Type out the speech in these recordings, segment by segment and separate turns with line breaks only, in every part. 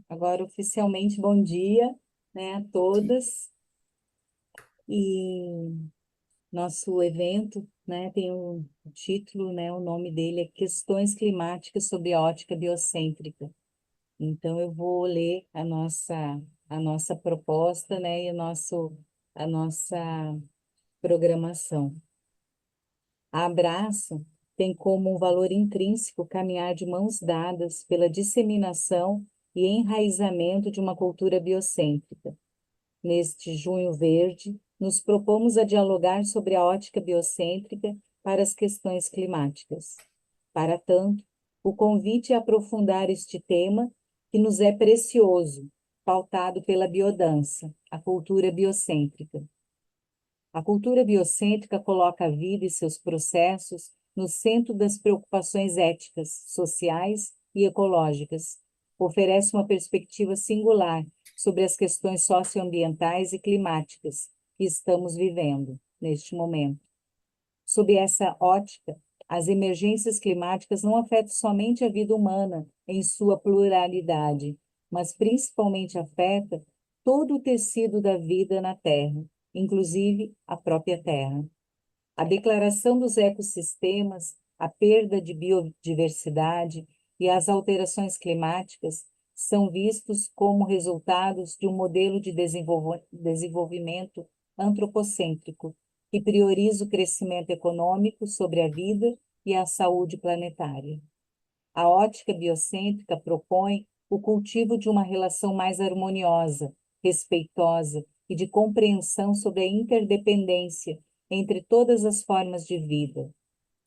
Agora, oficialmente, bom dia, né, a todas. E nosso evento, né, tem um título, né, o nome dele é Questões Climáticas sob a Ótica Biocêntrica. Então, eu vou ler a nossa proposta, né, e a nossa programação. A Abraço tem como um valor intrínseco caminhar de mãos dadas pela disseminação e enraizamento de uma cultura biocêntrica. Neste Junho Verde, nos propomos a dialogar sobre a ótica biocêntrica para as questões climáticas. Para tanto, o convite é aprofundar este tema que nos é precioso, pautado pela biodança, a cultura biocêntrica. A cultura biocêntrica coloca a vida e seus processos no centro das preocupações éticas, sociais e ecológicas. Oferece uma perspectiva singular sobre as questões socioambientais e climáticas que estamos vivendo neste momento. Sob essa ótica, as emergências climáticas não afetam somente a vida humana em sua pluralidade, mas principalmente afeta todo o tecido da vida na Terra, inclusive a própria Terra. A declaração dos ecossistemas, a perda de biodiversidade e as alterações climáticas são vistos como resultados de um modelo de desenvolvimento antropocêntrico, que prioriza o crescimento econômico sobre a vida e a saúde planetária. A ótica biocêntrica propõe o cultivo de uma relação mais harmoniosa, respeitosa e de compreensão sobre a interdependência entre todas as formas de vida.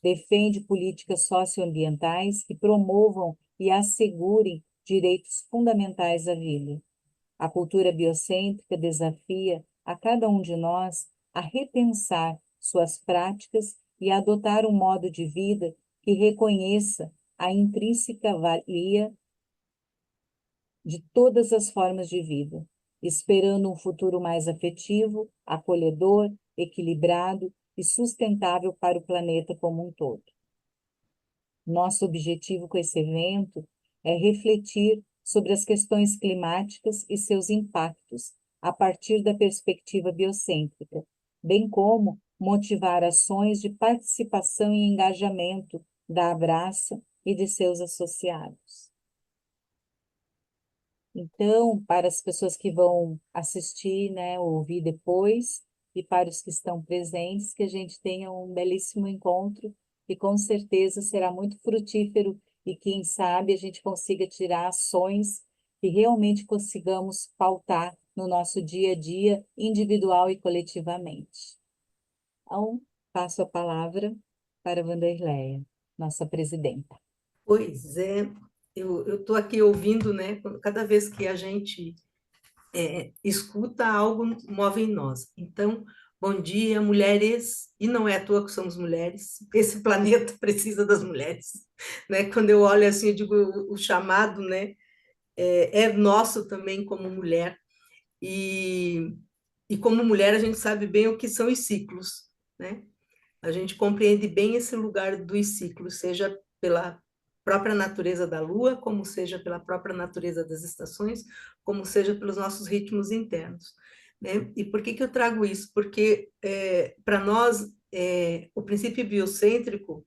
Defende políticas socioambientais que promovam e assegurem direitos fundamentais à vida. A cultura biocêntrica desafia a cada um de nós a repensar suas práticas e a adotar um modo de vida que reconheça a intrínseca valia de todas as formas de vida, esperando um futuro mais afetivo, acolhedor, equilibrado e sustentável para o planeta como um todo. Nosso objetivo com esse evento é refletir sobre as questões climáticas e seus impactos a partir da perspectiva biocêntrica, bem como motivar ações de participação e engajamento da Abraça e de seus associados. Então, para as pessoas que vão assistir, né, ouvir depois, e para os que estão presentes, que a gente tenha um belíssimo encontro e com certeza será muito frutífero e quem sabe a gente consiga tirar ações que realmente consigamos pautar no nosso dia a dia, individual e coletivamente. Então, passo a palavra para a Wanderleia, nossa presidenta.
Pois é, eu estou aqui ouvindo, né? Cada vez que a gente escuta, algo move em nós. Então, bom dia, mulheres, e não é à toa que somos mulheres, esse planeta precisa das mulheres, né? Quando eu olho assim, eu digo, o chamado, né, é nosso também como mulher, e, e como mulher a gente sabe bem o que são os ciclos, né? A gente compreende bem esse lugar dos ciclos, seja pela própria natureza da lua, como seja pela própria natureza das estações, como seja pelos nossos ritmos internos. Né? E por que eu trago isso? Porque, para nós, o princípio biocêntrico,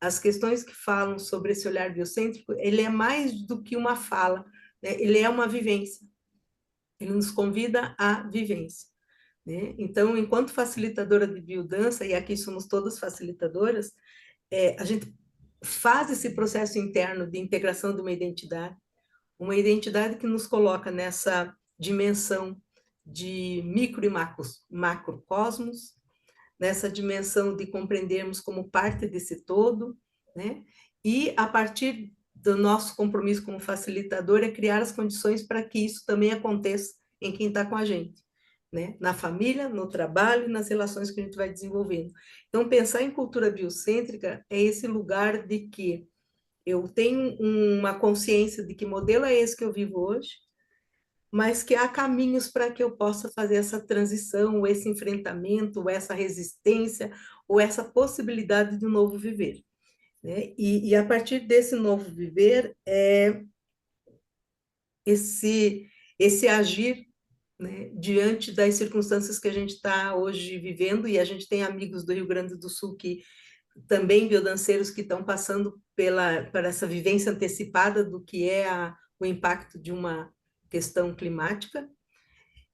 as questões que falam sobre esse olhar biocêntrico, ele é mais do que uma fala, né? Ele é uma vivência. Ele nos convida à vivência. Né? Então, enquanto facilitadora de biodança, e aqui somos todas facilitadoras, a gente faz esse processo interno de integração de uma identidade que nos coloca nessa dimensão de micro e macrocosmos, nessa dimensão de compreendermos como parte desse todo, né? E a partir do nosso compromisso como facilitador é criar as condições para que isso também aconteça em quem está com a gente. Né? Na família, no trabalho e nas relações que a gente vai desenvolvendo. Então, pensar em cultura biocêntrica é esse lugar de que eu tenho uma consciência de que modelo é esse que eu vivo hoje, mas que há caminhos para que eu possa fazer essa transição, ou esse enfrentamento, ou essa resistência, ou essa possibilidade de um novo viver. Né? E a partir desse novo viver, esse, esse agir, né, diante das circunstâncias que a gente está hoje vivendo, e a gente tem amigos do Rio Grande do Sul que também biodanceiros que estão passando por essa vivência antecipada do que é o impacto de uma questão climática.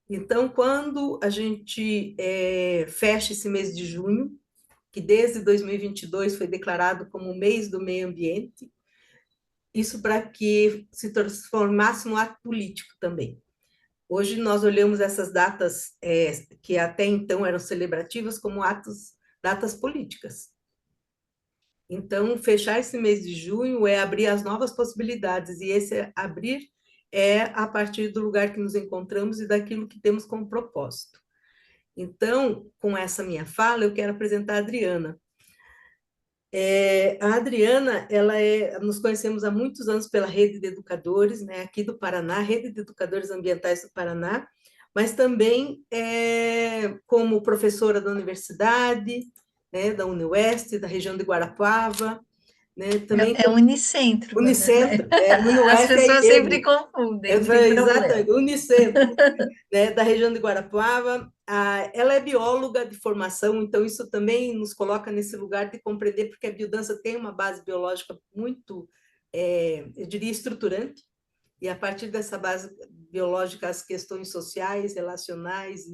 Então, quando a gente fecha esse mês de junho, que desde 2022 foi declarado como o mês do meio ambiente, isso para que se transformasse no ato político também. Hoje nós olhamos essas datas que até então eram celebrativas como datas políticas. Então, fechar esse mês de junho é abrir as novas possibilidades, e esse abrir é a partir do lugar que nos encontramos e daquilo que temos como propósito. Então, com essa minha fala, eu quero apresentar a Adriana. A Adriana, nos conhecemos há muitos anos pela Rede de Educadores, né, aqui do Paraná, Rede de Educadores Ambientais do Paraná, mas também como professora da universidade, né, da UniOeste, da região de Guarapuava, né, também
É Unicentro, Vanderlei.
Unicentro, no
As
UniOeste
pessoas
é
sempre
ele,
confundem, não tem problema.
exatamente, Unicentro, né, da região de Guarapuava. Ela é bióloga de formação, então isso também nos coloca nesse lugar de compreender, porque a biodança tem uma base biológica muito, eu diria, estruturante, e a partir dessa base biológica, as questões sociais, relacionais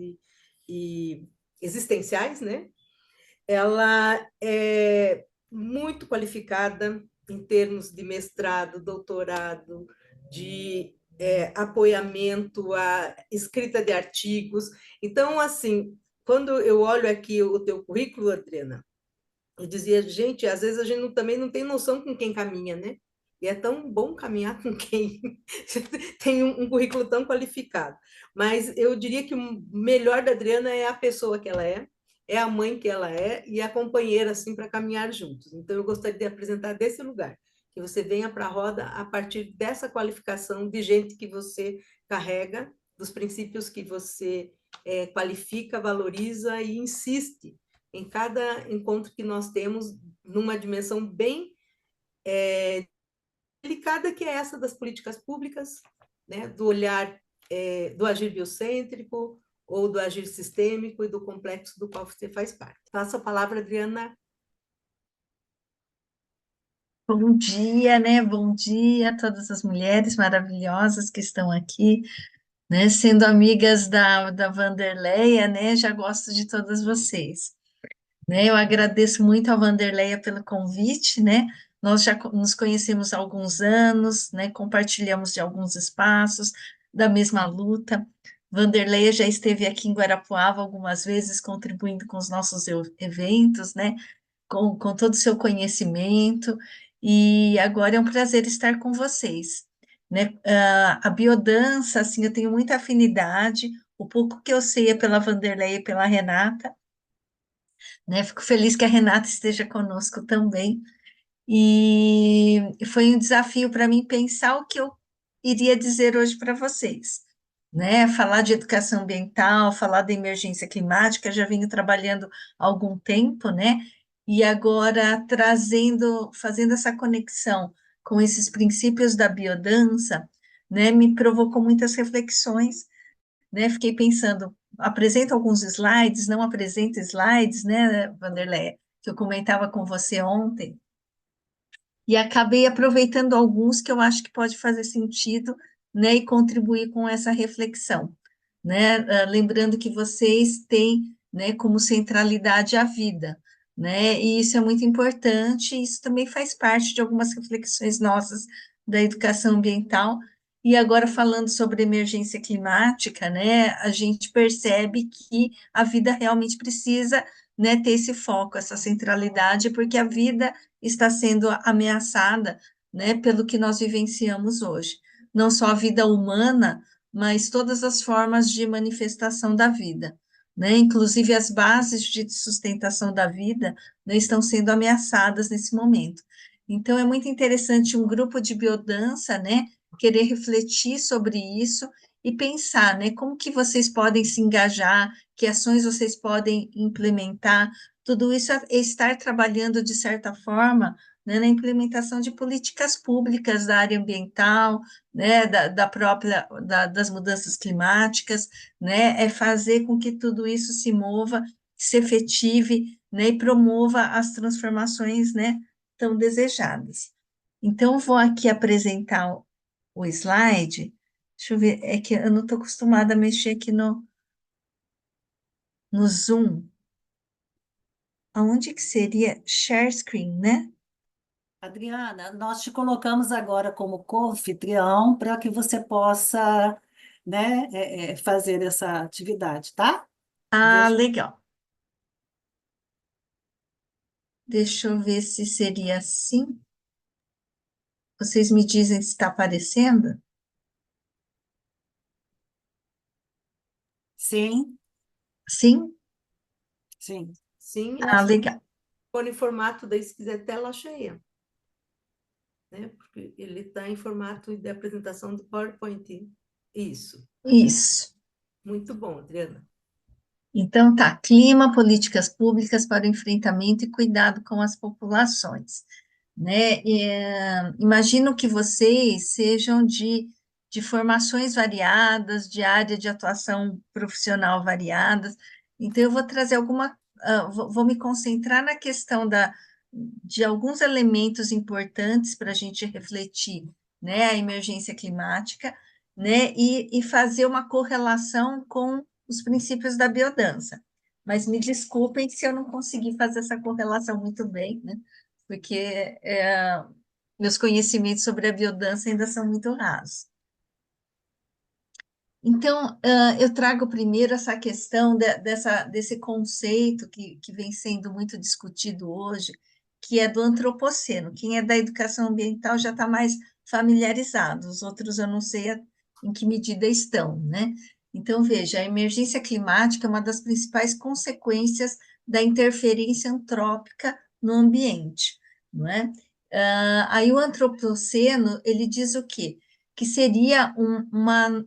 e existenciais, né? Ela é muito qualificada em termos de mestrado, doutorado, de apoiamento à escrita de artigos. Então, assim, quando eu olho aqui o teu currículo, Adriana, eu dizia, gente, às vezes a gente também não tem noção com quem caminha, né? E é tão bom caminhar com quem tem um currículo tão qualificado. Mas eu diria que o melhor da Adriana é a pessoa que ela é a mãe que ela é e a companheira, assim, para caminhar juntos. Então, eu gostaria de apresentar desse lugar, que você venha para a roda a partir dessa qualificação de gente que você carrega, dos princípios que você qualifica, valoriza e insiste em cada encontro que nós temos, numa dimensão bem delicada, que é essa das políticas públicas, né, do olhar do agir biocêntrico ou do agir sistêmico e do complexo do qual você faz parte. Passo a palavra, Adriana.
Bom dia, né? Bom dia a todas as mulheres maravilhosas que estão aqui, né? Sendo amigas da Vanderleia, né? Já gosto de todas vocês, né? Eu agradeço muito a Vanderleia pelo convite, né? Nós já nos conhecemos há alguns anos, né? Compartilhamos de alguns espaços da mesma luta. Vanderleia já esteve aqui em Guarapuava algumas vezes, contribuindo com os nossos eventos, né? Com todo o seu conhecimento, e agora é um prazer estar com vocês, né? A biodança, assim, eu tenho muita afinidade, o pouco que eu sei é pela Vanderleia e pela Renata, né? Fico feliz que a Renata esteja conosco também, e foi um desafio para mim pensar o que eu iria dizer hoje para vocês, né? Falar de educação ambiental, falar da emergência climática, já venho trabalhando há algum tempo, né? E agora fazendo essa conexão com esses princípios da biodança, né? Me provocou muitas reflexões, né? Fiquei pensando, apresento alguns slides, não apresento slides, né, Vanderlei, que eu comentava com você ontem, e acabei aproveitando alguns que eu acho que pode fazer sentido, né, e contribuir com essa reflexão, né, lembrando que vocês têm, né, como centralidade a vida, né, e isso é muito importante, isso também faz parte de algumas reflexões nossas da educação ambiental, e agora falando sobre emergência climática, né, a gente percebe que a vida realmente precisa, né, ter esse foco, essa centralidade, porque a vida está sendo ameaçada, né, pelo que nós vivenciamos hoje. Não só a vida humana, mas todas as formas de manifestação da vida, né? Inclusive as bases de sustentação da vida, né, estão sendo ameaçadas nesse momento. Então é muito interessante um grupo de biodança, né, querer refletir sobre isso e pensar, né, como que vocês podem se engajar, que ações vocês podem implementar. Tudo isso é estar trabalhando, de certa forma, né, na implementação de políticas públicas da área ambiental, né, das mudanças climáticas, né, é fazer com que tudo isso se mova, se efetive, né, e promova as transformações, né, tão desejadas. Então, vou aqui apresentar o slide. Deixa eu ver, é que eu não estou acostumada a mexer aqui no Zoom. Aonde que seria share screen, né?
Adriana, nós te colocamos agora como co-anfitrião para que você possa, né, fazer essa atividade, tá?
Ah,
Veja.
legal. Deixa eu ver se seria assim. Vocês me dizem se está aparecendo?
Sim,
Sim?
sim.
Sim,
Ah, legal.
for em formato, daí se quiser tela cheia, né? Porque ele está em formato de apresentação do PowerPoint. Isso.
Isso.
Muito bom, Adriana.
Então, tá, clima, políticas públicas para o enfrentamento e cuidado com as populações, né? Imagino que vocês sejam de formações variadas, de área de atuação profissional variadas, então eu vou trazer vou me concentrar na questão de alguns elementos importantes para a gente refletir, né, a emergência climática, né, e fazer uma correlação com os princípios da biodança. Mas me desculpem se eu não conseguir fazer essa correlação muito bem, né? Porque meus conhecimentos sobre a biodança ainda são muito rasos. Então, eu trago primeiro essa questão desse conceito que vem sendo muito discutido hoje, que é do antropoceno. Quem é da educação ambiental já está mais familiarizado, os outros eu não sei em que medida estão, né? Então, veja, a emergência climática é uma das principais consequências da interferência antrópica no ambiente, não é? Aí o antropoceno, ele diz o quê? Que seria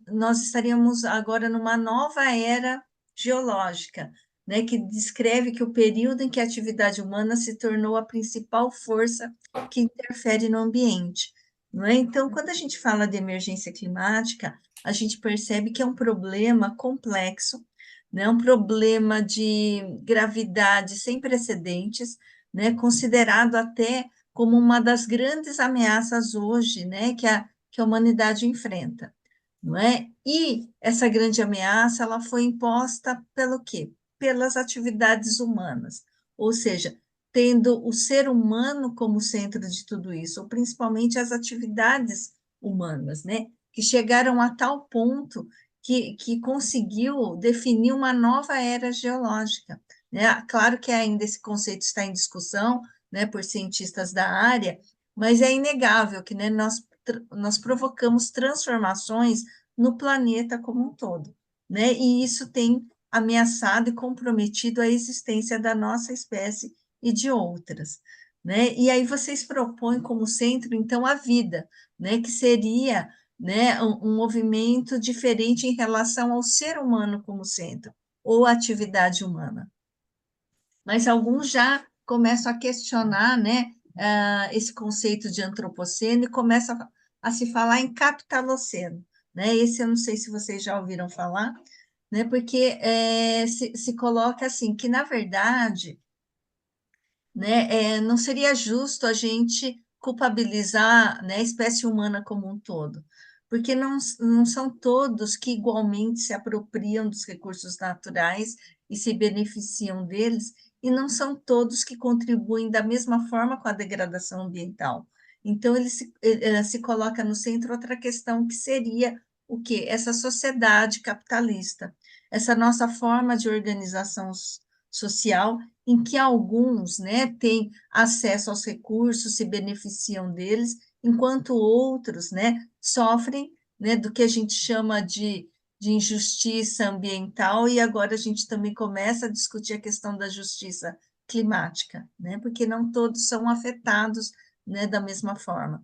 nós estaríamos agora numa nova era geológica, né, que descreve que o período em que a atividade humana se tornou a principal força que interfere no ambiente, não é? Então, quando a gente fala de emergência climática, a gente percebe que é um problema complexo, né, um problema de gravidade sem precedentes, né, considerado até como uma das grandes ameaças hoje, né, que a humanidade enfrenta, não é? E essa grande ameaça, ela foi imposta pelo quê? Pelas atividades humanas, ou seja, tendo o ser humano como centro de tudo isso, ou principalmente as atividades humanas, né? Que chegaram a tal ponto que conseguiu definir uma nova era geológica, né? Claro que ainda esse conceito está em discussão, né, por cientistas da área, mas é inegável que, né, nós provocamos transformações no planeta como um todo, né? E isso tem ameaçado e comprometido a existência da nossa espécie e de outras, né? E aí vocês propõem como centro, então, a vida, né? Que seria, né, um movimento diferente em relação ao ser humano como centro, ou atividade humana. Mas alguns já começam a questionar, né, esse conceito de antropoceno e começam a se falar em capitaloceno, né? Esse eu não sei se vocês já ouviram falar, né? Porque se coloca assim que na verdade, né, não seria justo a gente culpabilizar, né, a espécie humana como um todo, porque não são todos que igualmente se apropriam dos recursos naturais e se beneficiam deles, e não são todos que contribuem da mesma forma com a degradação ambiental. Então, se coloca no centro outra questão que seria o quê? Essa sociedade capitalista, essa nossa forma de organização social em que alguns, né, têm acesso aos recursos, se beneficiam deles, enquanto outros, né, sofrem, né, do que a gente chama de injustiça ambiental, e agora a gente também começa a discutir a questão da justiça climática, né, porque não todos são afetados, né, da mesma forma.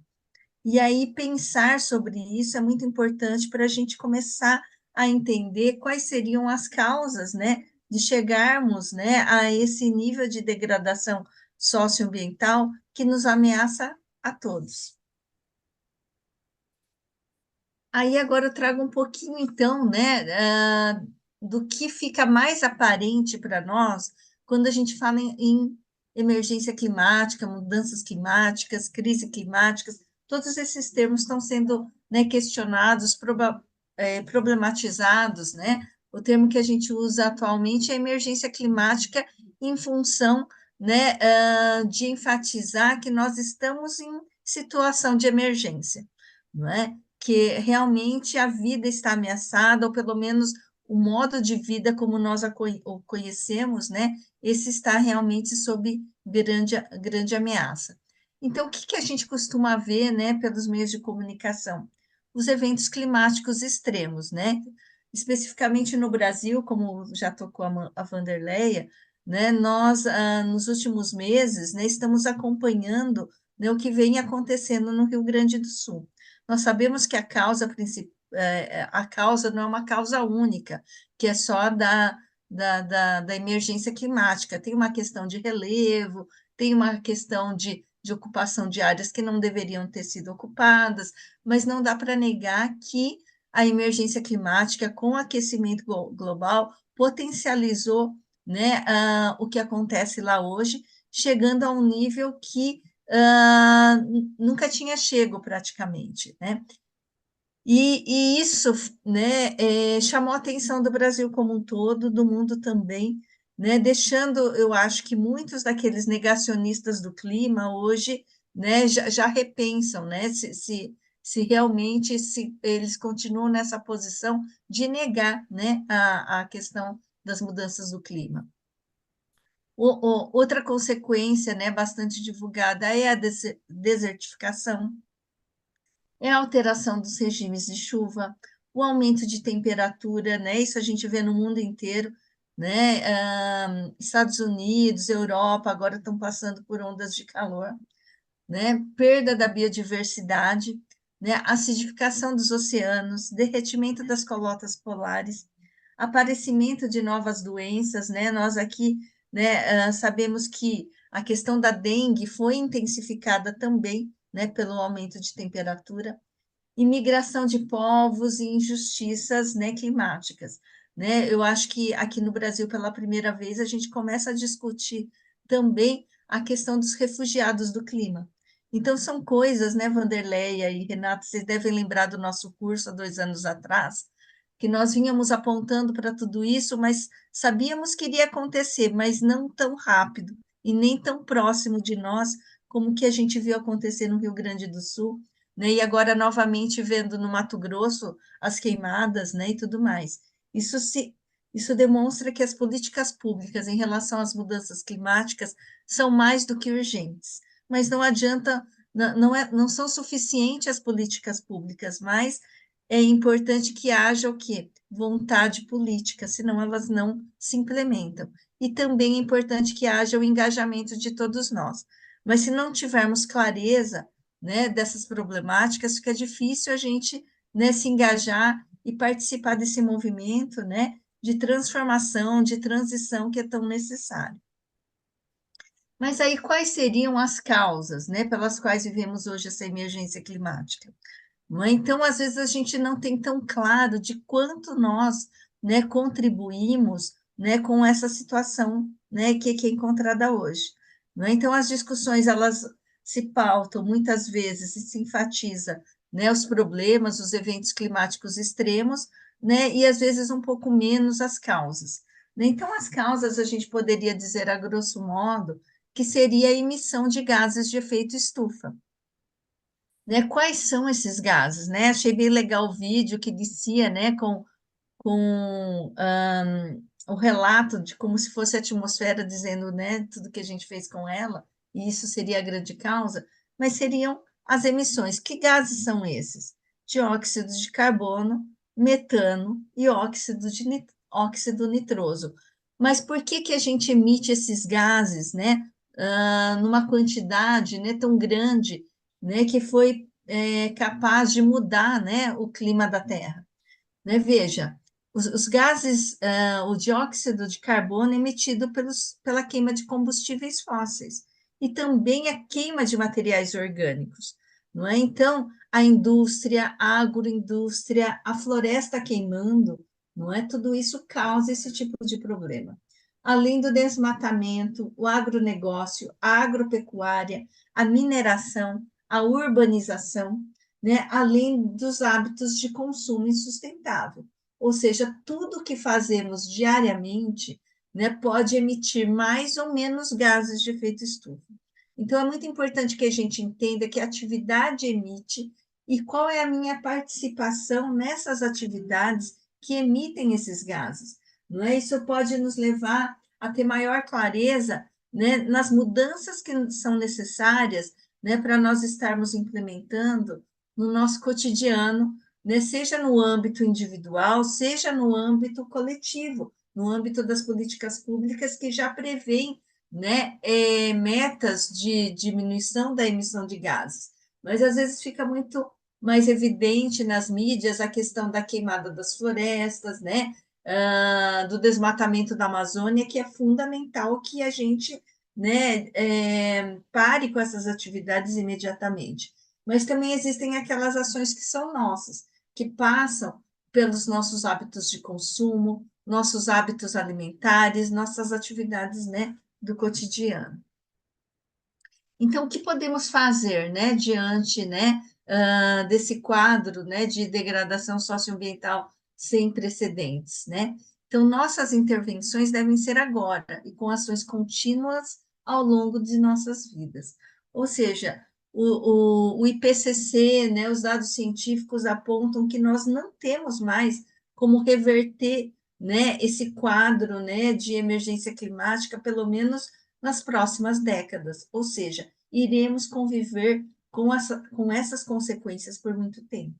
E aí pensar sobre isso é muito importante para a gente começar a entender quais seriam as causas, né, de chegarmos, né, a esse nível de degradação socioambiental que nos ameaça a todos. Aí agora eu trago um pouquinho, então, né, do que fica mais aparente para nós quando a gente fala em emergência climática, mudanças climáticas, crise climáticas, todos esses termos estão sendo, né, questionados, problematizados, né? O termo que a gente usa atualmente é emergência climática em função, né, de enfatizar que nós estamos em situação de emergência, não é? Que realmente a vida está ameaçada, ou pelo menos o modo de vida como nós o conhecemos, né? Esse está realmente sob grande ameaça. Então, o que a gente costuma ver, né, pelos meios de comunicação? Os eventos climáticos extremos, né? Especificamente no Brasil, como já tocou a Vanderleia, né, nós, nos últimos meses, né, estamos acompanhando, né, o que vem acontecendo no Rio Grande do Sul. Nós sabemos que a causa não é uma causa única, que é só da emergência climática. Tem uma questão de relevo, tem uma questão de ocupação de áreas que não deveriam ter sido ocupadas, mas não dá para negar que a emergência climática, com o aquecimento global, potencializou, né, o que acontece lá hoje, chegando a um nível que nunca tinha chego praticamente, né? E isso, né, chamou a atenção do Brasil como um todo, do mundo também, né, deixando, eu acho que muitos daqueles negacionistas do clima hoje, né, já repensam, né, se realmente se eles continuam nessa posição de negar, né, a questão das mudanças do clima. Outra consequência, né, bastante divulgada é a desertificação, é a alteração dos regimes de chuva, o aumento de temperatura, né? Isso a gente vê no mundo inteiro, né? Estados Unidos, Europa agora estão passando por ondas de calor, né? Perda da biodiversidade, né? Acidificação dos oceanos, derretimento das calotas polares, aparecimento de novas doenças, né? Nós aqui, né, sabemos que a questão da dengue foi intensificada também, né, pelo aumento de temperatura, imigração de povos e injustiças, né, climáticas, né? Eu acho que aqui no Brasil, pela primeira vez, a gente começa a discutir também a questão dos refugiados do clima. Então, são coisas, né, Vanderleia e Renato, vocês devem lembrar do nosso curso há 2 anos atrás, que nós vínhamos apontando para tudo isso, mas sabíamos que iria acontecer, mas não tão rápido e nem tão próximo de nós como que a gente viu acontecer no Rio Grande do Sul, né? E agora novamente vendo no Mato Grosso as queimadas, né, e tudo mais. Isso demonstra que as políticas públicas em relação às mudanças climáticas são mais do que urgentes, mas não adianta, não são suficientes as políticas públicas, mas é importante que haja o quê? Vontade política, senão elas não se implementam. E também é importante que haja o engajamento de todos nós. Mas se não tivermos clareza, né, dessas problemáticas, fica difícil a gente, né, se engajar e participar desse movimento, né, de transformação, de transição que é tão necessário. Mas aí quais seriam as causas, né, pelas quais vivemos hoje essa emergência climática? Então, às vezes, a gente não tem tão claro de quanto nós, né, contribuímos, né, com essa situação, né, que é encontrada hoje. Então, as discussões, elas se pautam muitas vezes e se enfatiza, né, os problemas, os eventos climáticos extremos, né, e às vezes um pouco menos as causas. Então, as causas, a gente poderia dizer, a grosso modo, que seria a emissão de gases de efeito estufa, né? Quais são esses gases, né? Achei bem legal o vídeo que inicia, né, com o relato de como se fosse a atmosfera dizendo, né, tudo que a gente fez com ela, e isso seria a grande causa, mas seriam as emissões. Que gases são esses? Dióxido de carbono, metano e óxido nitroso. Mas por que a gente emite esses gases, né, numa quantidade, né, tão grande, né, que foi capaz de mudar, né, o clima da Terra? Né? Veja, os gases, o dióxido de carbono é emitido pela queima de combustíveis fósseis. e também a queima de materiais orgânicos, não é? Então, a indústria, a agroindústria, a floresta queimando, não é? Tudo isso causa esse tipo de problema. Além do desmatamento, o agronegócio, a agropecuária, a mineração, a urbanização, né? Além dos hábitos de consumo insustentável. Ou seja, tudo que fazemos diariamente, né, pode emitir mais ou menos gases de efeito estufa. Então, é muito importante que a gente entenda que a atividade emite e qual é a minha participação nessas atividades que emitem esses gases. Não é? Isso pode nos levar a ter maior clareza, né, nas mudanças que são necessárias, né, para nós estarmos implementando no nosso cotidiano, né, seja no âmbito individual, seja no âmbito coletivo, no âmbito das políticas públicas que já prevêem, né, metas de diminuição da emissão de gases. Mas às vezes fica muito mais evidente nas mídias a questão da queimada das florestas, né, do desmatamento da Amazônia, que é fundamental que a gente, né, pare com essas atividades imediatamente. Mas também existem aquelas ações que são nossas, que passam pelos nossos hábitos de consumo, nossos hábitos alimentares, nossas atividades, né, do cotidiano. Então, o que podemos fazer, né, diante, né, desse quadro, né, de degradação socioambiental sem precedentes, né? Então, nossas intervenções devem ser agora e com ações contínuas ao longo de nossas vidas. Ou seja, o IPCC, né, os dados científicos apontam que nós não temos mais como reverter, né, esse quadro, né, de emergência climática, pelo menos nas próximas décadas, ou seja, iremos conviver com essas consequências por muito tempo,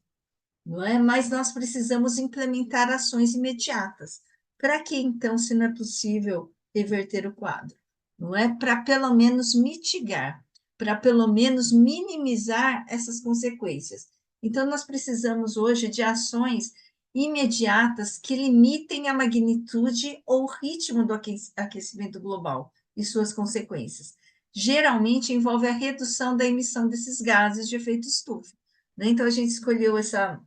não é? Mas nós precisamos implementar ações imediatas. Para que, então, se não é possível reverter o quadro? Não é? Para pelo menos mitigar, para pelo menos minimizar essas consequências. Então, nós precisamos hoje de ações imediatas que limitem a magnitude ou o ritmo do aquecimento global e suas consequências. Geralmente envolve a redução da emissão desses gases de efeito estufa, né? Então, a gente escolheu essa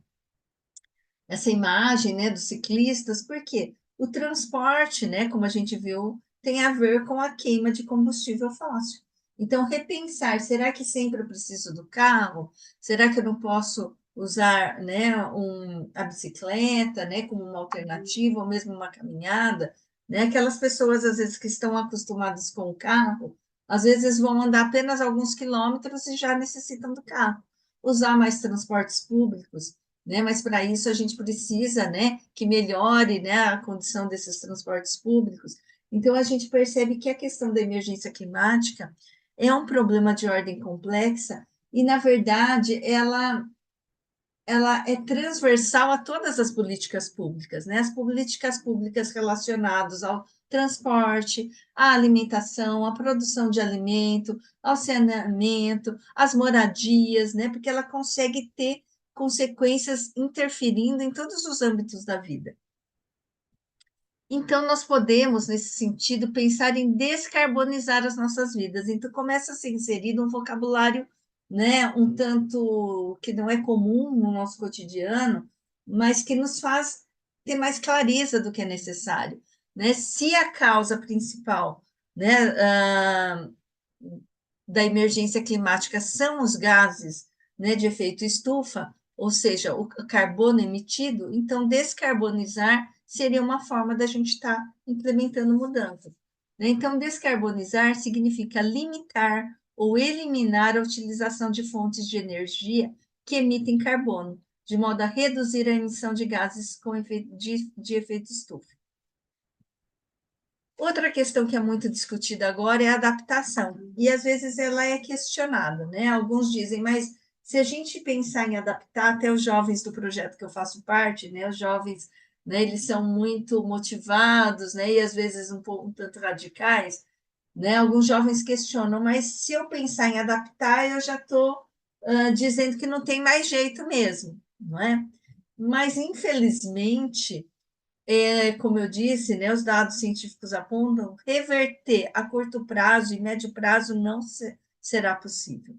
imagem, né, dos ciclistas, porque o transporte, né, como a gente viu, tem a ver com a queima de combustível fóssil. Então, repensar, será que sempre eu preciso do carro? Será que eu não posso usar, né, a bicicleta, né, como uma alternativa, ou mesmo uma caminhada, né? Aquelas pessoas, às vezes, que estão acostumadas com o carro, às vezes vão andar apenas alguns quilômetros e já necessitam do carro. Usar mais transportes públicos, né? Mas para isso a gente precisa, né, que melhore, né, a condição desses transportes públicos. Então a gente percebe que a questão da emergência climática é um problema de ordem complexa e, na verdade, ela é transversal a todas as políticas públicas, né? As políticas públicas relacionadas ao transporte, à alimentação, à produção de alimento, ao saneamento, às moradias, né? Porque ela consegue ter consequências interferindo em todos os âmbitos da vida. Então, nós podemos, nesse sentido, pensar em descarbonizar as nossas vidas. Então, começa a ser inserido um vocabulário, né, um tanto que não é comum no nosso cotidiano, mas que nos faz ter mais clareza do que é necessário, né? Se a causa principal, né, da emergência climática são os gases, né, de efeito estufa, ou seja, o carbono emitido, então descarbonizar seria uma forma da gente estar implementando mudanças, né? Então, descarbonizar significa limitar ou eliminar a utilização de fontes de energia que emitem carbono, de modo a reduzir a emissão de gases de efeito estufa. Outra questão que é muito discutida agora é a adaptação, e às vezes ela é questionada, né? Alguns dizem, mas se a gente pensar em adaptar, até os jovens do projeto que eu faço parte, né? Os jovens, né, eles são muito motivados, né? E às vezes um tanto radicais, né? Alguns jovens questionam, mas se eu pensar em adaptar, eu já estou dizendo que não tem mais jeito mesmo, não é? Mas, infelizmente, como eu disse, né, os dados científicos apontam, reverter a curto prazo e médio prazo não será possível.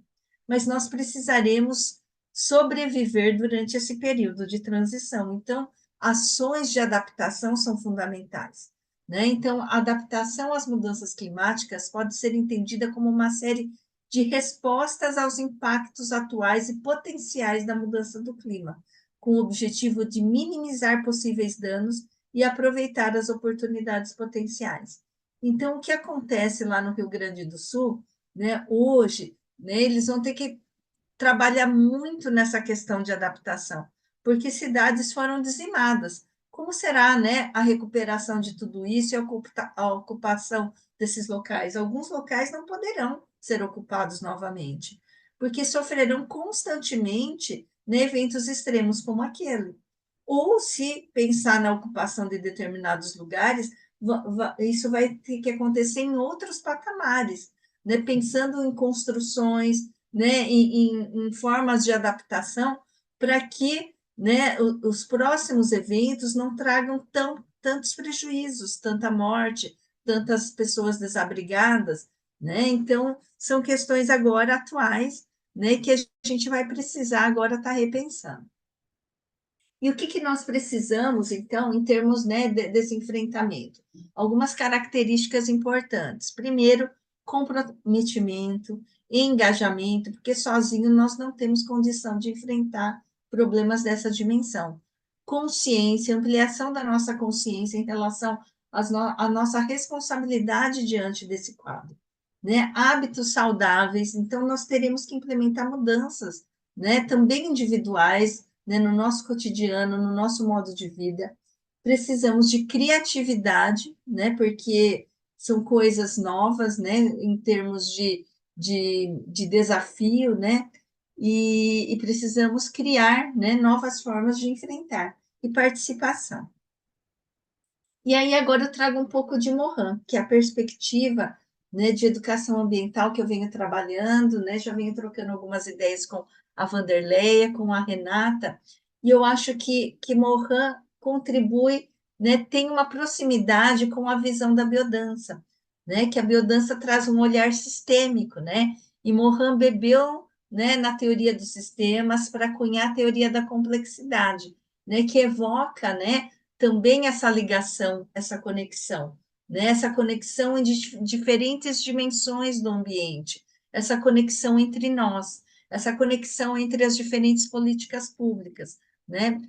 Mas nós precisaremos sobreviver durante esse período de transição. Então, ações de adaptação são fundamentais, né? Então, a adaptação às mudanças climáticas pode ser entendida como uma série de respostas aos impactos atuais e potenciais da mudança do clima, com o objetivo de minimizar possíveis danos e aproveitar as oportunidades potenciais. Então, o que acontece lá no Rio Grande do Sul, né, hoje, né, eles vão ter que trabalhar muito nessa questão de adaptação, porque cidades foram dizimadas. Como será, né, a recuperação de tudo isso e a ocupação desses locais? Alguns locais não poderão ser ocupados novamente, porque sofrerão constantemente, né, eventos extremos como aquele. Ou se pensar na ocupação de determinados lugares, isso vai ter que acontecer em outros patamares, né? Pensando em construções, né? Em formas de adaptação, para que, né, os próximos eventos não tragam tantos prejuízos, tanta morte, tantas pessoas desabrigadas, né? Então, são questões agora atuais, né, que a gente vai precisar agora estar repensando. E o que nós precisamos, então, em termos, né, desse enfrentamento? Algumas características importantes. Primeiro, comprometimento, engajamento, porque sozinho nós não temos condição de enfrentar problemas dessa dimensão. Consciência, ampliação da nossa consciência em relação à nossa responsabilidade diante desse quadro. Né? Hábitos saudáveis, então nós teremos que implementar mudanças, né, também individuais, né, no nosso cotidiano, no nosso modo de vida. Precisamos de criatividade, né, porque são coisas novas, né, em termos de desafio, né, e precisamos criar, né, novas formas de enfrentar e participação. E aí agora eu trago um pouco de Morin, que é a perspectiva, né, de educação ambiental que eu venho trabalhando, né, já venho trocando algumas ideias com a Vanderleia, com a Renata, e eu acho que Morin contribui, né, tem uma proximidade com a visão da biodança, né, que a biodança traz um olhar sistêmico, né, e Morin bebeu, né, na teoria dos sistemas para cunhar a teoria da complexidade, né, que evoca, né, também essa ligação, essa conexão, né? Essa conexão em diferentes dimensões do ambiente, essa conexão entre nós, essa conexão entre as diferentes políticas públicas, né?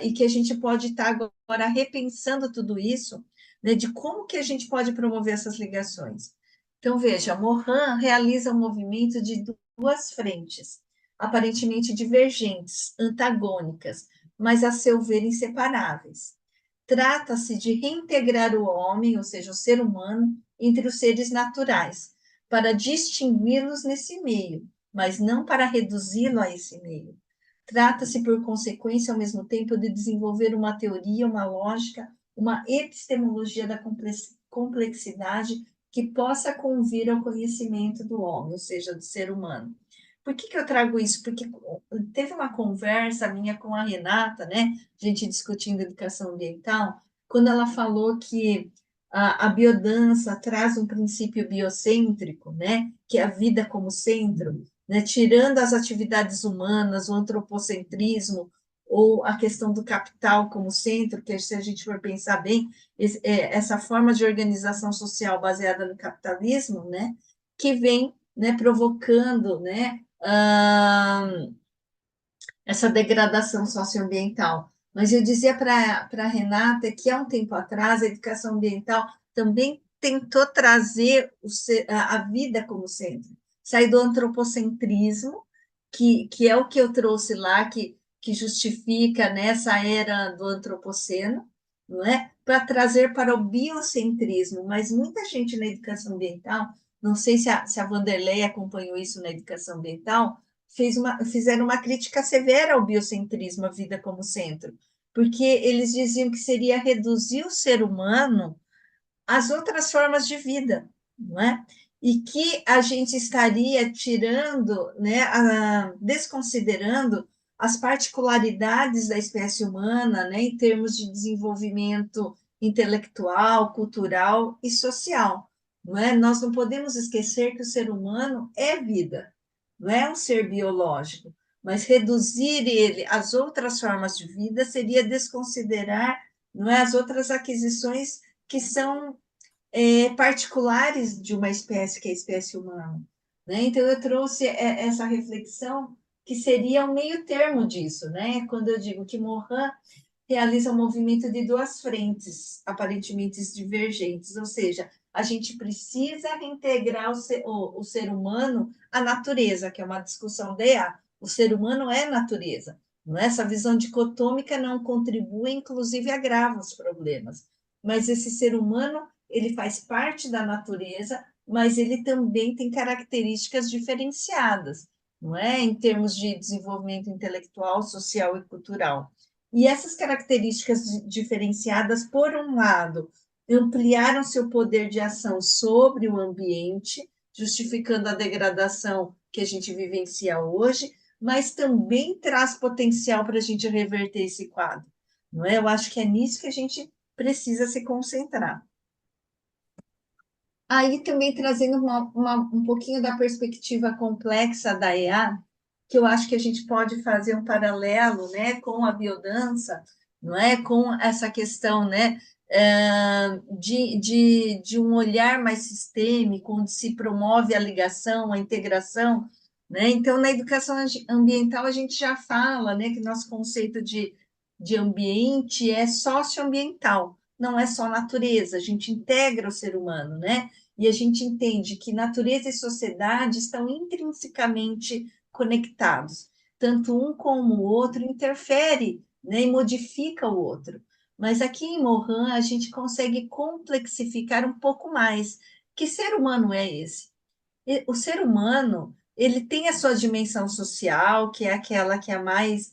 E que a gente pode estar agora repensando tudo isso, né? De como que a gente pode promover essas ligações. Então, veja, Morin realiza um movimento de duas frentes, aparentemente divergentes, antagônicas, mas a seu ver inseparáveis. Trata-se de reintegrar o homem, ou seja, o ser humano, entre os seres naturais, para distingui-los nesse meio, mas não para reduzi-lo a esse meio. Trata-se, por consequência, ao mesmo tempo, de desenvolver uma teoria, uma lógica, uma epistemologia da complexidade que possa convir ao conhecimento do homem, ou seja, do ser humano. Por que eu trago isso? Porque teve uma conversa minha com a Renata, né? A gente discutindo educação ambiental, quando ela falou que a biodança traz um princípio biocêntrico, né? Que é a vida como centro, né? Tirando as atividades humanas, o antropocentrismo, ou a questão do capital como centro, que se a gente for pensar bem, essa forma de organização social baseada no capitalismo, né? Que vem, né, provocando, né, essa degradação socioambiental. Mas eu dizia para a Renata que há um tempo atrás a educação ambiental também tentou trazer a vida como centro, sair do antropocentrismo, que é o que eu trouxe lá, que justifica nessa era do antropoceno, não é? Para trazer para o biocentrismo, mas muita gente na educação ambiental, não sei se a Vanderlei acompanhou isso na educação ambiental, fizeram uma crítica severa ao biocentrismo, a vida como centro, porque eles diziam que seria reduzir o ser humano às outras formas de vida, não é? E que a gente estaria tirando, né, desconsiderando as particularidades da espécie humana, né, em termos de desenvolvimento intelectual, cultural e social, não é? Nós não podemos esquecer que o ser humano é vida, não é um ser biológico, mas reduzir ele às outras formas de vida seria desconsiderar, não é, as outras aquisições que são particulares de uma espécie, que é a espécie humana, né? Então, eu trouxe essa reflexão que seria um meio termo disso, né? Quando eu digo que Morin realiza um movimento de duas frentes, aparentemente divergentes, ou seja, a gente precisa reintegrar o ser humano à natureza, que é uma discussão DA. O ser humano é natureza. Não é? Essa visão dicotômica não contribui, inclusive agrava os problemas. Mas esse ser humano, ele faz parte da natureza, mas ele também tem características diferenciadas, não é? Em termos de desenvolvimento intelectual, social e cultural. E essas características diferenciadas, por um lado, ampliaram seu poder de ação sobre o ambiente, justificando a degradação que a gente vivencia hoje, mas também traz potencial para a gente reverter esse quadro, não é? Eu acho que é nisso que a gente precisa se concentrar. Aí também trazendo um pouquinho da perspectiva complexa da EA, que eu acho que a gente pode fazer um paralelo, né, com a biodança, não é, com essa questão, né, de um olhar mais sistêmico, onde se promove a ligação, a integração, né? Então, na educação ambiental, a gente já fala, né, que nosso conceito de ambiente é socioambiental, não é só natureza, a gente integra o ser humano, né? E a gente entende que natureza e sociedade estão intrinsecamente conectados, tanto um como o outro interfere, né, e modifica o outro. Mas aqui em Morin a gente consegue complexificar um pouco mais. Que ser humano é esse? O ser humano, ele tem a sua dimensão social, que é aquela que é a mais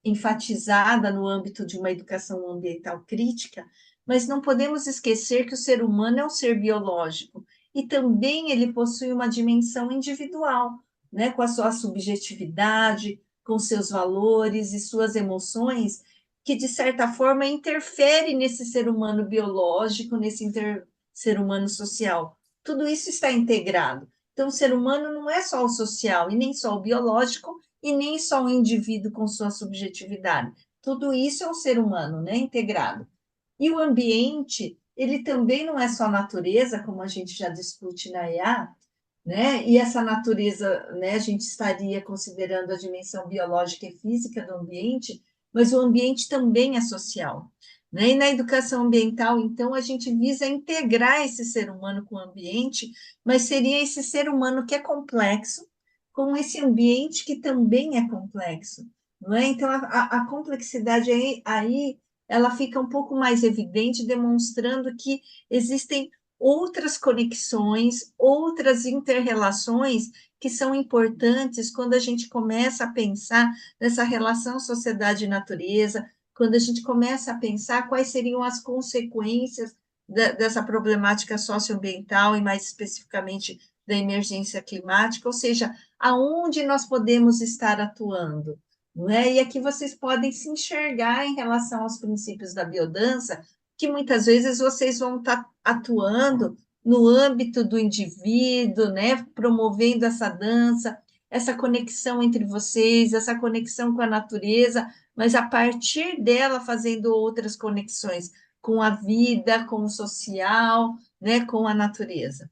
enfatizada no âmbito de uma educação ambiental crítica, mas não podemos esquecer que o ser humano é um ser biológico e também ele possui uma dimensão individual, né, com a sua subjetividade, com seus valores e suas emoções, que de certa forma interfere nesse ser humano biológico, nesse ser humano social. Tudo isso está integrado. Então, o ser humano não é só o social e nem só o biológico, e nem só um indivíduo com sua subjetividade. Tudo isso é um ser humano, né, integrado. E o ambiente, ele também não é só natureza, como a gente já discute na EA, né? E essa natureza, né, a gente estaria considerando a dimensão biológica e física do ambiente, mas o ambiente também é social, né? E na educação ambiental, então, a gente visa integrar esse ser humano com o ambiente, mas seria esse ser humano que é complexo, com esse ambiente que também é complexo, não é? Então, a complexidade aí ela fica um pouco mais evidente, demonstrando que existem outras conexões, outras interrelações que são importantes quando a gente começa a pensar nessa relação sociedade-natureza, quando a gente começa a pensar quais seriam as consequências dessa problemática socioambiental e, mais especificamente, da emergência climática, ou seja, aonde nós podemos estar atuando, não é? E aqui vocês podem se enxergar em relação aos princípios da biodança, que muitas vezes vocês vão estar atuando no âmbito do indivíduo, né, promovendo essa dança, essa conexão entre vocês, essa conexão com a natureza, mas a partir dela fazendo outras conexões com a vida, com o social, né, com a natureza.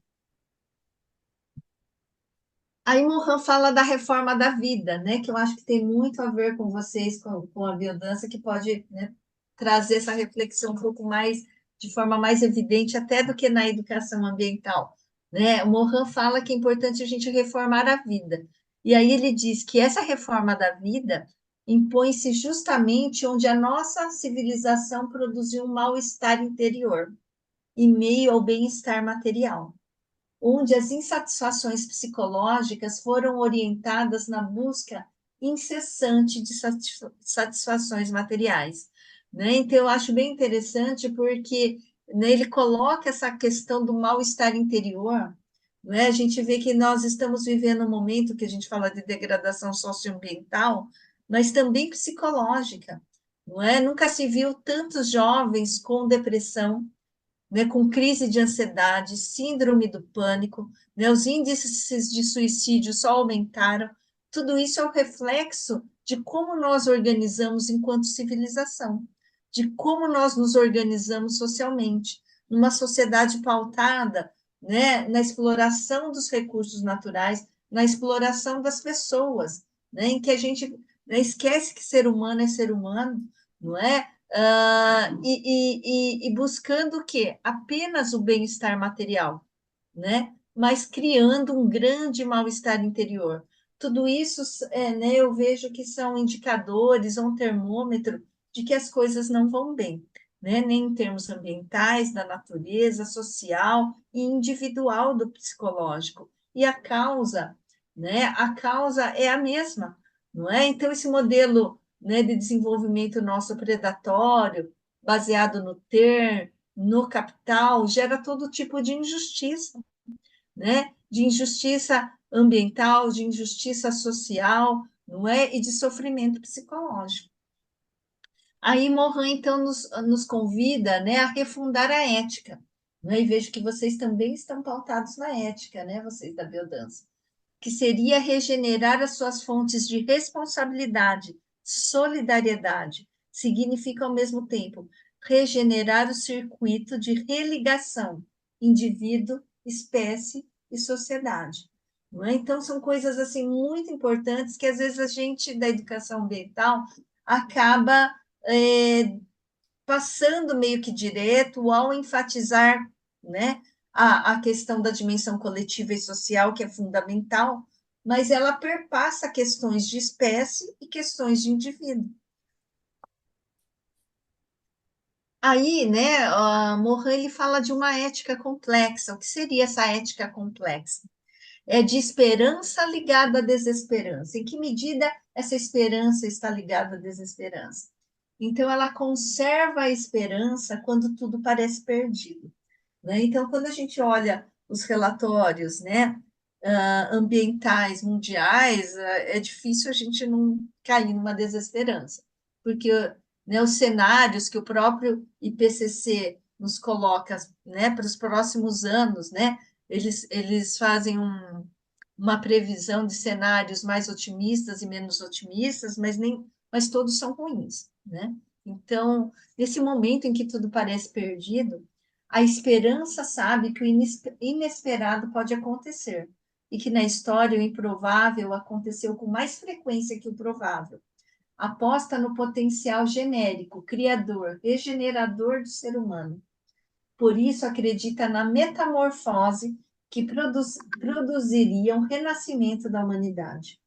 Aí Morin fala da reforma da vida, né, que eu acho que tem muito a ver com vocês, com a biodança, que pode, né, trazer essa reflexão um pouco mais, de forma mais evidente, até do que na educação ambiental, né? O Morin fala que é importante a gente reformar a vida. E aí ele diz que essa reforma da vida impõe-se justamente onde a nossa civilização produziu um mal-estar interior, em meio ao bem-estar material, onde as insatisfações psicológicas foram orientadas na busca incessante de satisfações materiais, né? Então, eu acho bem interessante porque, né, ele coloca essa questão do mal-estar interior, né? A gente vê que nós estamos vivendo um momento que a gente fala de degradação socioambiental, mas também psicológica, não é? Nunca se viu tantos jovens com depressão, né, com crise de ansiedade, síndrome do pânico, né, os índices de suicídio só aumentaram. Tudo isso é o reflexo de como nós organizamos enquanto civilização, de como nós nos organizamos socialmente, numa sociedade pautada, né, na exploração dos recursos naturais, na exploração das pessoas, né, em que a gente, né, esquece que ser humano é ser humano, não é? E buscando o quê? Apenas o bem-estar material, né? Mas criando um grande mal-estar interior. Tudo isso, né, eu vejo que são indicadores, um termômetro de que as coisas não vão bem, né? Nem em termos ambientais, da natureza, social e individual do psicológico. E a causa, né? A causa é a mesma, não é? Então, esse modelo, né, de desenvolvimento nosso predatório, baseado no ter, no capital, gera todo tipo de injustiça, né? De injustiça ambiental, de injustiça social, não é? E de sofrimento psicológico. Aí Morin, então, nos convida, né, a refundar a ética, né? E vejo que vocês também estão pautados na ética, né, vocês da biodança, que seria regenerar as suas fontes de responsabilidade, solidariedade. Significa, ao mesmo tempo, regenerar o circuito de religação, indivíduo, espécie e sociedade. Não é? Então, são coisas assim muito importantes que, às vezes, a gente da educação ambiental acaba passando meio que direto ao enfatizar, né, a questão da dimensão coletiva e social, que é fundamental, mas ela perpassa questões de espécie e questões de indivíduo. Aí, né, Morin ele fala de uma ética complexa. O que seria essa ética complexa? É de esperança ligada à desesperança. Em que medida essa esperança está ligada à desesperança? Então, ela conserva a esperança quando tudo parece perdido, né? Então, quando a gente olha os relatórios, né, ambientais mundiais, é difícil a gente não cair numa desesperança, porque, né, os cenários que o próprio IPCC nos coloca, né, para os próximos anos, né, eles fazem uma previsão de cenários mais otimistas e menos otimistas, mas todos são ruins, né? Então, nesse momento em que tudo parece perdido, a esperança sabe que o inesperado pode acontecer e que na história o improvável aconteceu com mais frequência que o provável. Aposta no potencial genérico, criador, regenerador do ser humano. Por isso acredita na metamorfose que produziria um renascimento da humanidade.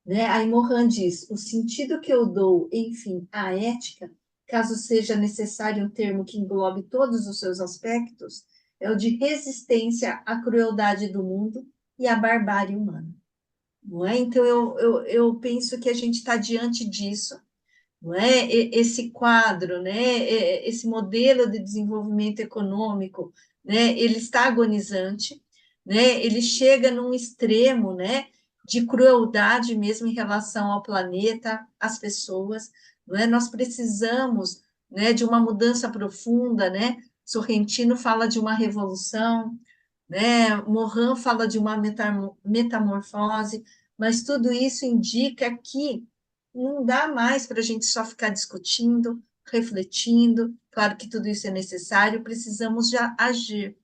Né? Aí Morin diz: o sentido que eu dou, enfim, à ética, caso seja necessário um termo que englobe todos os seus aspectos, é o de resistência à crueldade do mundo e à barbárie humana. Não é? Então, eu penso que a gente está diante disso, não é? Esse quadro, né? Esse modelo de desenvolvimento econômico, né? Ele está agonizante, né? Ele chega num extremo, né? De crueldade mesmo em relação ao planeta, às pessoas, não é? Nós precisamos, né? De uma mudança profunda, né? Sorrentino fala de uma revolução, né? Morin fala de uma metamorfose, mas tudo isso indica que não dá mais para a gente só ficar discutindo, refletindo. Claro que tudo isso é necessário, precisamos já agir.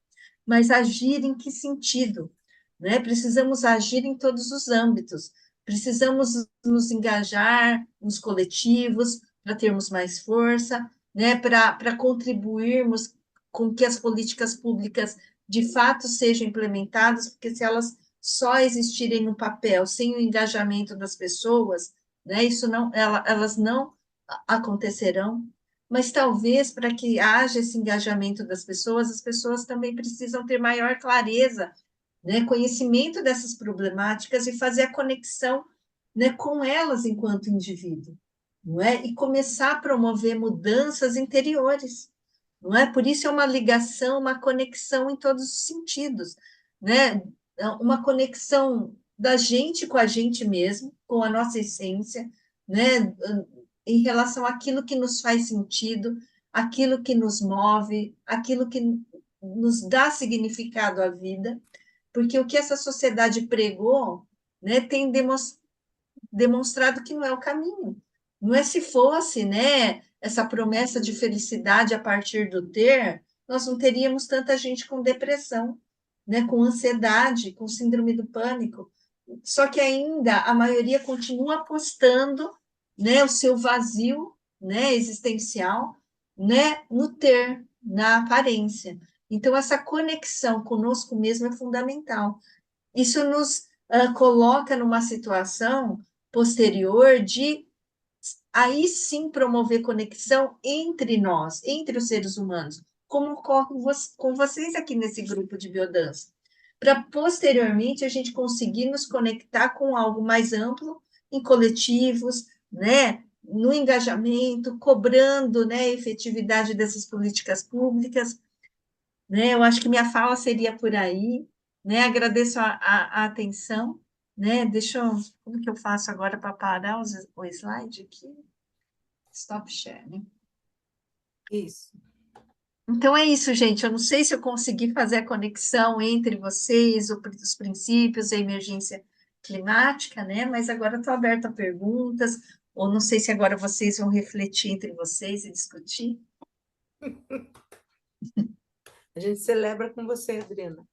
Mas agir em que sentido? Né? Precisamos agir em todos os âmbitos. Precisamos nos engajar nos coletivos para termos mais força, né? Para contribuirmos com que as políticas públicas de fato sejam implementadas, porque se elas só existirem no papel, sem o engajamento das pessoas, né, elas não acontecerão. Mas talvez para que haja esse engajamento das pessoas, as pessoas também precisam ter maior clareza, né, conhecimento dessas problemáticas e fazer a conexão, né, com elas enquanto indivíduo, não é? E começar a promover mudanças interiores, não é? Por isso é uma ligação, uma conexão em todos os sentidos, né? Uma conexão da gente com a gente mesmo, com a nossa essência, né, em relação àquilo que nos faz sentido, aquilo que nos move, aquilo que nos dá significado à vida, porque o que essa sociedade pregou, né, tem demonstrado que não é o caminho. Não é se fosse, né, essa promessa de felicidade a partir do ter, nós não teríamos tanta gente com depressão, né, com ansiedade, com síndrome do pânico. Só que ainda a maioria continua apostando, né, o seu vazio, né, existencial, né, no ter, na aparência. Então essa conexão conosco mesmo é fundamental. Isso nos coloca numa situação posterior de aí sim promover conexão entre nós, entre os seres humanos, como ocorre com vocês aqui nesse grupo de biodança, para posteriormente a gente conseguir nos conectar com algo mais amplo, em coletivos, né, no engajamento, cobrando, né, a efetividade dessas políticas públicas, né? Eu acho que minha fala seria por aí, né? Agradeço a atenção, né? Deixa eu, como que eu faço agora para parar o slide aqui? Stop sharing.
Isso.
Então é isso, gente. Eu não sei se eu consegui fazer a conexão entre vocês, os princípios, a emergência climática, né? Mas agora estou aberta a perguntas, ou não sei se agora vocês vão refletir entre vocês e discutir.
A gente celebra com você, Adriana.